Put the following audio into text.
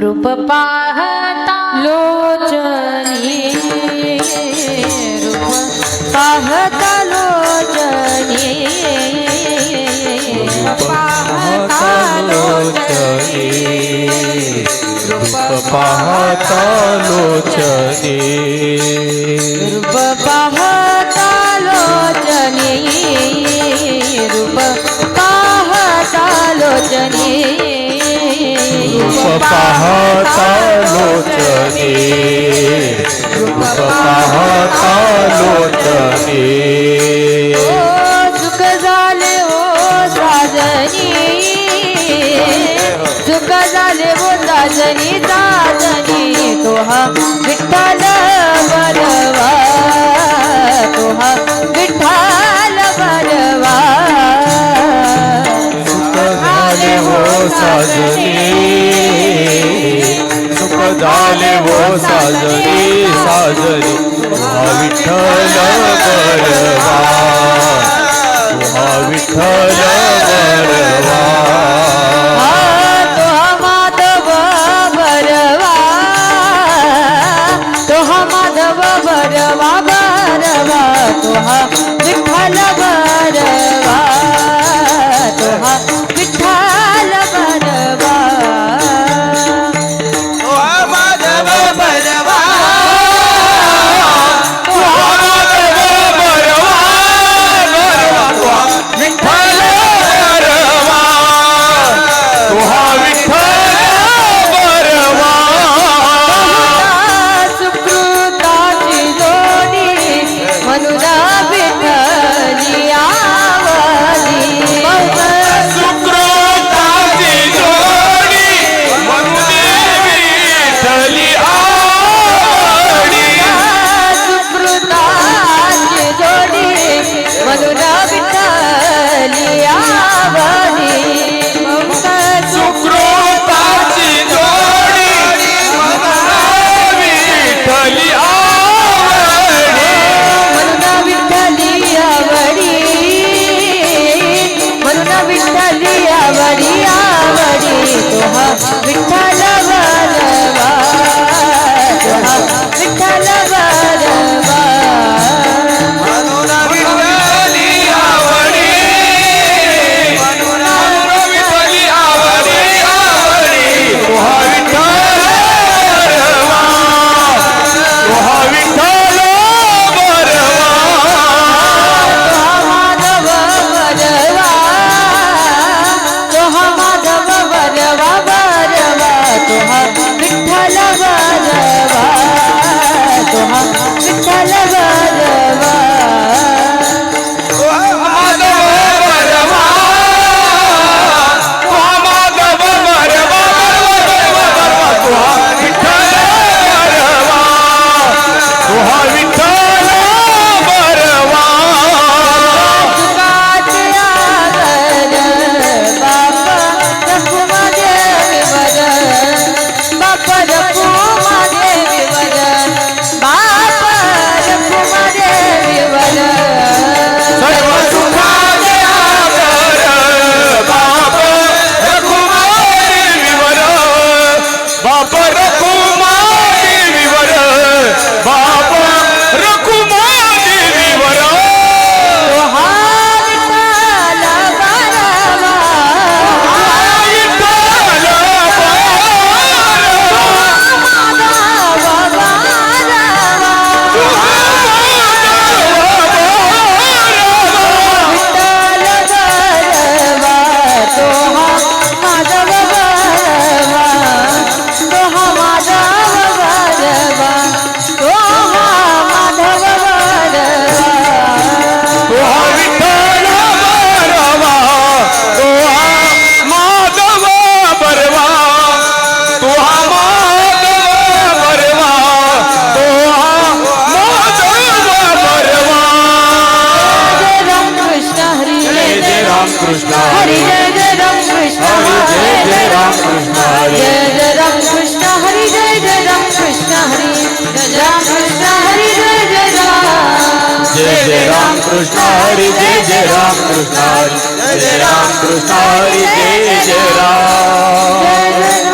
रूप पाहता लोचनी रूप पाहता लोचनी पाहता लोचनी रूप पाहता लोचनी रूप पाहता लोचनी रूप पाहता लोचनी रूप पाहता लोचनी रूप पाहता लोचनी सुख झाले हो साजनी सुख झाले हो साजनी साजनी तो हा विठ्ठल बरवा तो हा विठ्ठल बरवा सुख झाले हो साजनी सुख झाले हो साजनी साजनी तुहा विठ्ठल बरवा तुहा विठ्ठल बरवा तो हा माधव बरवा तो हा माधव बरवा बरवा तो हा विठ्ठल बरवा तो हा विठ्ठल बरवा सुकृताची जोडी मनुदा विठ्ठली आवली सुकृताची जोडी मनुदेवी विठ्ठली आवडी सुकृताची जोडी मनुदा विठ्ठली आवली सुकृताची जोडी मनुदेवी विठ्ठली आवडी मनुदा विठ्ठली आवडी मनुदा विठ्ठली आवडी आवडी तो हा विठ्ठल बरवा तो हा विठ्ठल बरवा मनुना विठ्ठली आवडी मनुना विठ्ठली आवडी आवडी तुहा विठ्ठल बरवा तुहा विठ्ठल बरवा माधव बरवा तो हा माधव बरवा बरवा तो हा विठ्ठल बरवा तो हा विठ्ठल बरवा माधव बरवा तुहा माधव बरवा तुहा विठ्ठल बरवा तुहा विठ्ठल बरवा सुखाचे आगर बापा रखुमा देवी वर बापा रखुमा देवी वर बापा रखुमा देवी वर सर्व सुखाचे आगर बाप रखुमादेवीवर बाप रखुमादेवीवर बाप रखुमादेवीवर तो हा विठ्ठल बरवा विठ्ठल माधव बरवा विठ्ठल बरवा तो हा माधव बरवा तो हा माधव बरवा तो हा माधव बरवा तुहा विठ्ठल बरवा तुहा माधव बरवा तुहा माधव बरवा तुहा माधव बरवा जय राम कृष्ण हरी जय जय राम कृष्ण हरी जय जय राम कृष्ण जय जय राम कृष्ण जय जय राम कृष्ण हरी जय जय राम कृष्ण हरी जय राम कृष्ण हरी जय जय राम जय जय राम कृष्ण हरी जय जय राम कृष्ण हरी जय जय राम कृष्ण हरी जय जय राम जय जय